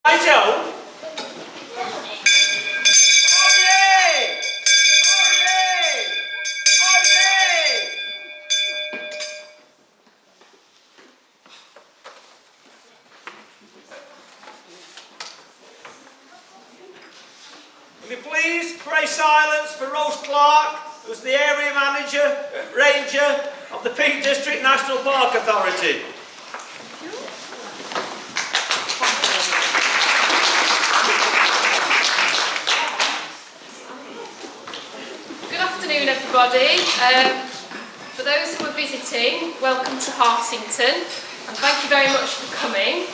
Righto. Will you please pray silence for Rose Clark, who's the area manager, ranger of the Peak District National Park Authority. Good afternoon, everybody. For those who are visiting, welcome to Hartington, and thank you very much for coming.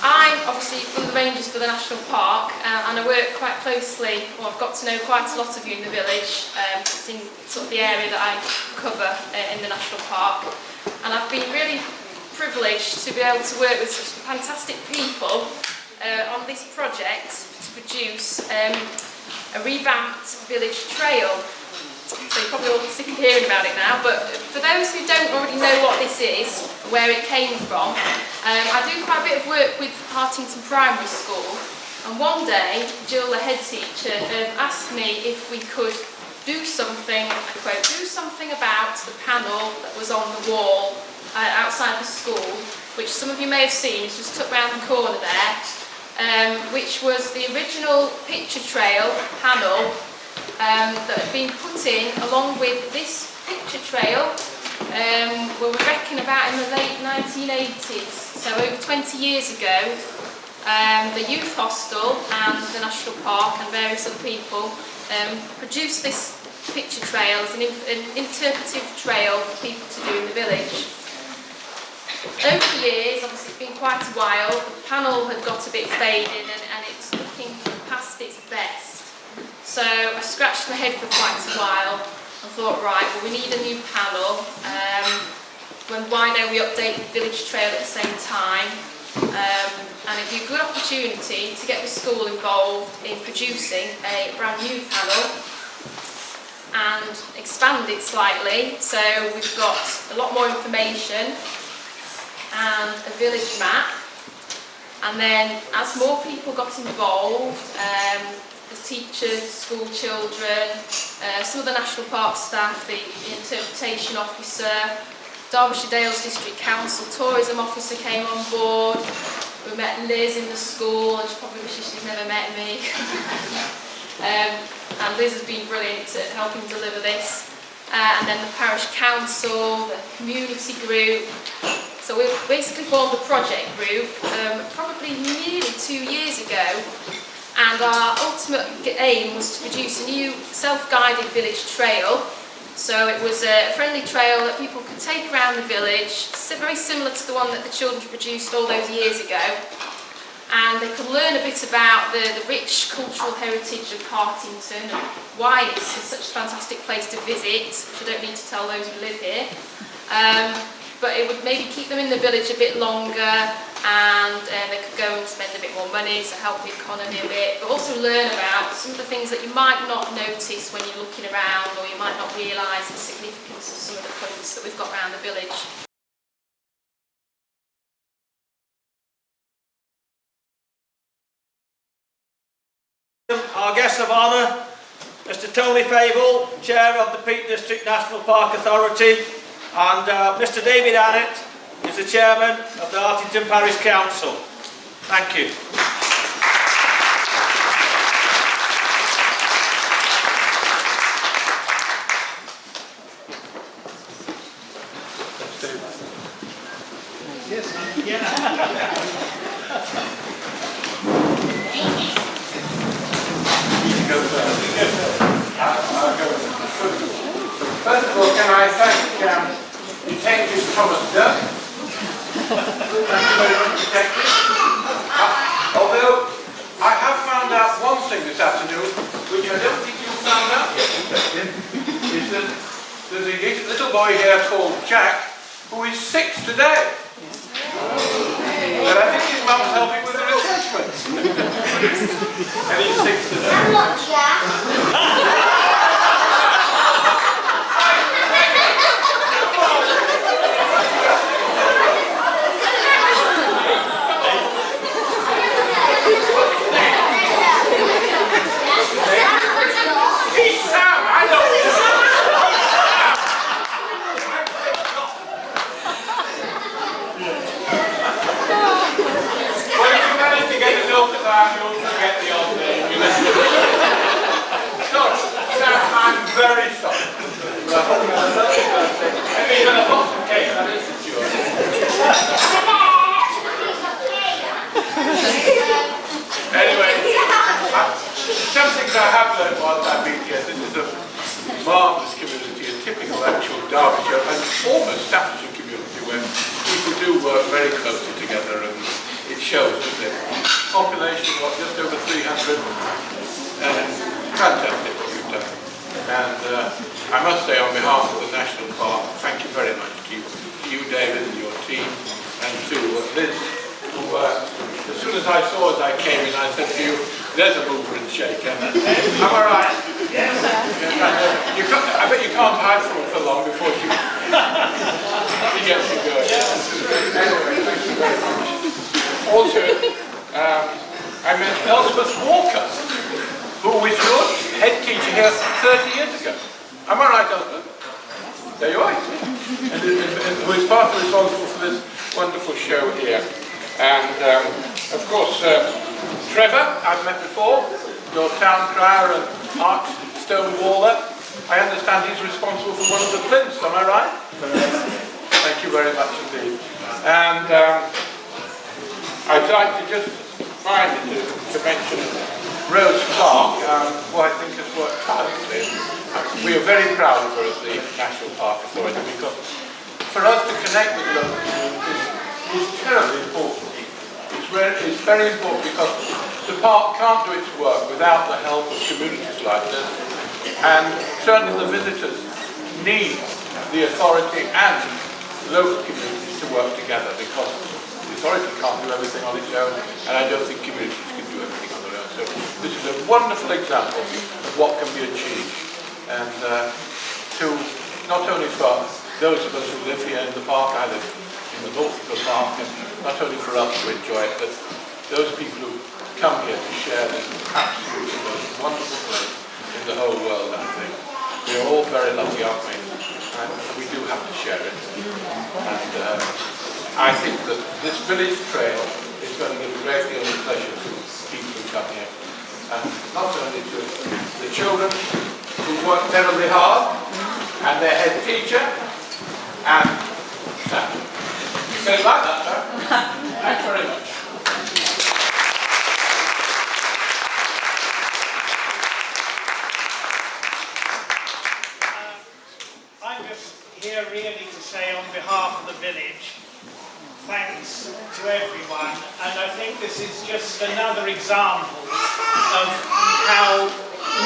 I'm obviously one of the rangers for the National Park, and I work quite closely, or I've got to know quite a lot of you in the village. It's in sort of the area that I cover in the National Park, and I've been really privileged to be able to work with such fantastic people on this project to produce a revamped village trail. So you're probably all sick of hearing about it now, but for those who don't already know what this is, where it came from, I do quite a bit of work with Hartington Primary School, and one day Jill, the head teacher, asked me if we could do something, I quote, do something about the panel that was on the wall outside the school, which some of you may have seen, it's just tucked round the corner there, which was the original picture trail panel that had been put in along with this picture trail, we reckon about in the late 1980s, so over 20 years ago. The youth hostel and the National Park and various other people produced this picture trail as an interpretive trail for people to do in the village. Over the years, obviously it's been quite a while, the panel had got a bit faded and it's looking past its best. So I scratched my head for quite a while and thought, right, well we need a new panel, why don't we update the village trail at the same time, and it'd be a good opportunity to get the school involved in producing a brand new panel and expand it slightly. So we've got a lot more information and a village map, and then as more people got involved, the teachers, school children, some of the National Park staff, the interpretation officer, Derbyshire Dales District Council Tourism Officer came on board. We met Liz in the school, and she probably wishes she'd never met me. And Liz has been brilliant at helping deliver this. And then the parish council, the community group. So we basically formed a project group probably nearly 2 years ago, and our ultimate aim was to produce a new self-guided village trail. So it was a friendly trail that people could take around the village, very similar to the one that the children produced all those years ago, and they could learn a bit about the rich cultural heritage of Hartington and why it's such a fantastic place to visit, which I don't need to tell those who live here. But it would maybe keep them in the village a bit longer, and they could go and spend a bit more money to help the economy a bit, but also learn about some of the things that you might not notice when you're looking around, or you might not realise the significance of some of the points that we've got around the village. Our guest of honour, Mr Tony Fable, Chair of the Peak District National Park Authority, and Mr David Annett is the Chairman of the Hartington Parish Council. Thank you. First of all, can I thank Detective Thomas Duck? Thank you very much, Detective. Although I have found out one thing this afternoon, which I don't think you found out yet, Detective, is that there's a little boy here called Jack who is 6 today. But I think his mum's helping with the refreshments. And he's 6 today. I'm not Jack. Anyway, some things I have learned whilst I've been here. This is a marvellous community, a typical actual Derbyshire and almost Staffordshire community where people do work very closely together, and it shows, doesn't it? Population, what, just over 300. Fantastic what you've done. And I must say, on behalf of the National Park, thank you very much to you, David, and your team, and to Liz, who, as soon as I saw as I came in, I said to you, there's a mover and shaker. Am I right? Yes. I bet you can't hide from her for long before she gets you going. Anyway, thank you very much. Also, I met Elspeth Walker, who was your head teacher here 30 years ago. Am I right, Elspeth? There you are, and who is partly responsible for this wonderful show here. And, of course, Trevor, I've met before, your town crier and arch stone waller. I understand he's responsible for one of the plinths, am I right? Thank you very much indeed. And I'd like to just finally to mention Rose Clark, who I think has worked tirelessly. We are very proud of her as the National Park Authority, because for us to connect with local communities is terribly important. It's very important because the park can't do its work without the help of communities like this, and certainly the visitors need the authority and local communities to work together, because the authority can't do everything on its own, and I don't think communities can do everything on their own. So this is a wonderful example of what can be achieved, and to not only for those of us who live here in the park, I live in the north of the park, and not only for us to enjoy it, but those people who come here to share this absolutely most wonderful place in the whole world, I think. We are all very lucky, aren't we? And we do have to share it. And I think that this village trail is going to give a great deal of pleasure to people who come here. And not only to the children who work terribly hard, and their head teacher, and Sam. You say it like that, sir? Thanks very much. I'm just here really to say on behalf of the village, thanks to everyone, and I think this is just another example of how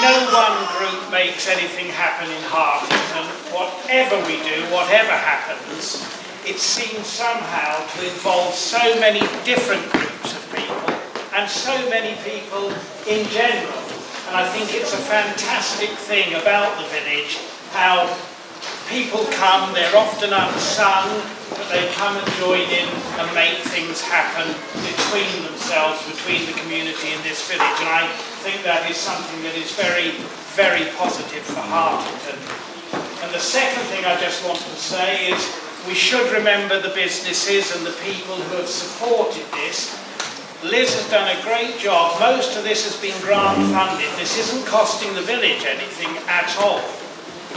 no one group makes anything happen in Hartington. Whatever we do, whatever happens, it seems somehow to involve so many different groups of people and so many people in general. And I think it's a fantastic thing about the village, how people come, they're often unsung, but they come and join in and make things happen between themselves, between the community in this village. And I think that is something that is very, very positive for Hartington. And the second thing I just want to say is we should remember the businesses and the people who have supported this. Liz has done a great job. Most of this has been grant funded. This isn't costing the village anything at all.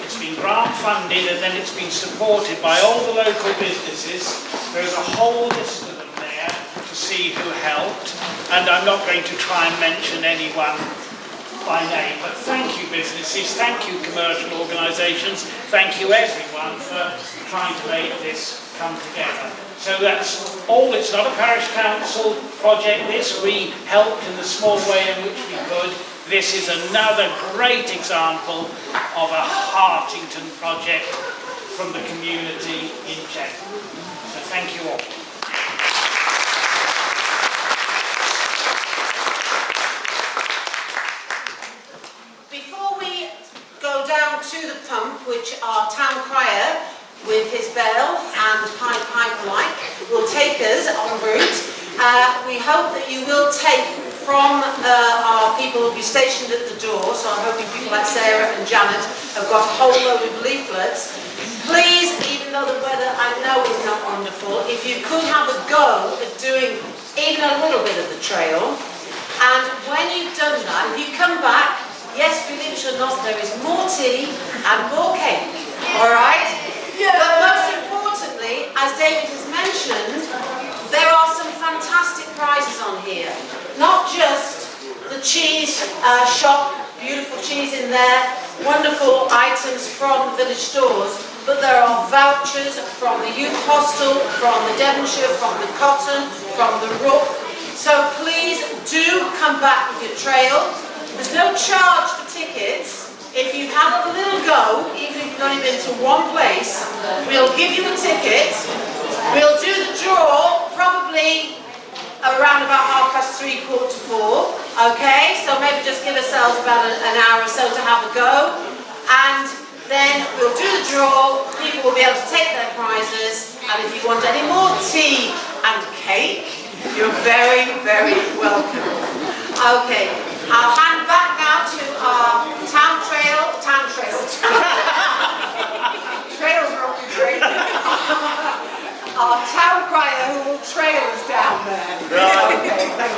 It's been grant funded, and then it's been supported by all the local businesses. There's a whole list of them there to see who helped, and I'm not going to try and mention anyone by name, but thank you businesses, thank you commercial organisations, thank you everyone for trying to make this come together. So that's all. It's not a parish council project, this. We helped in the small way in which we could. This is another great example of a Hartington project from the community in general. So thank you all. Before we go down to the pump, which our town crier with his bell and pipe like will take us en route, we hope that you will take from our people who will be stationed at the door, so I'm hoping people like Sarah and Janet have got a whole load of leaflets. Please, even though the weather I know is not wonderful, if you could have a go at doing even a little bit of the trail, and when you've done that, if you come back, yes, believe it or not, there is more tea and more cake, alright? Yeah. But most importantly, as David has mentioned, there are some fantastic prizes on here. the cheese shop, beautiful cheese in there, wonderful items from village stores, but there are vouchers from the youth hostel, from the Devonshire, from the Cotton, from the Rook. So please do come back with your trail. There's no charge for tickets. If you've had a little go, even if you've only been to one place, we'll give you a ticket. We'll do the draw probably around about 3:30, 4:45. Okay, so maybe just give ourselves about an hour or so to have a go. And then we'll do the draw. People will be able to take their prizes. And if you want any more tea and cake, you're very, very welcome. Okay, I'll hand back now to our trails are only great. Our town crier who will trail us down there. Okay, thank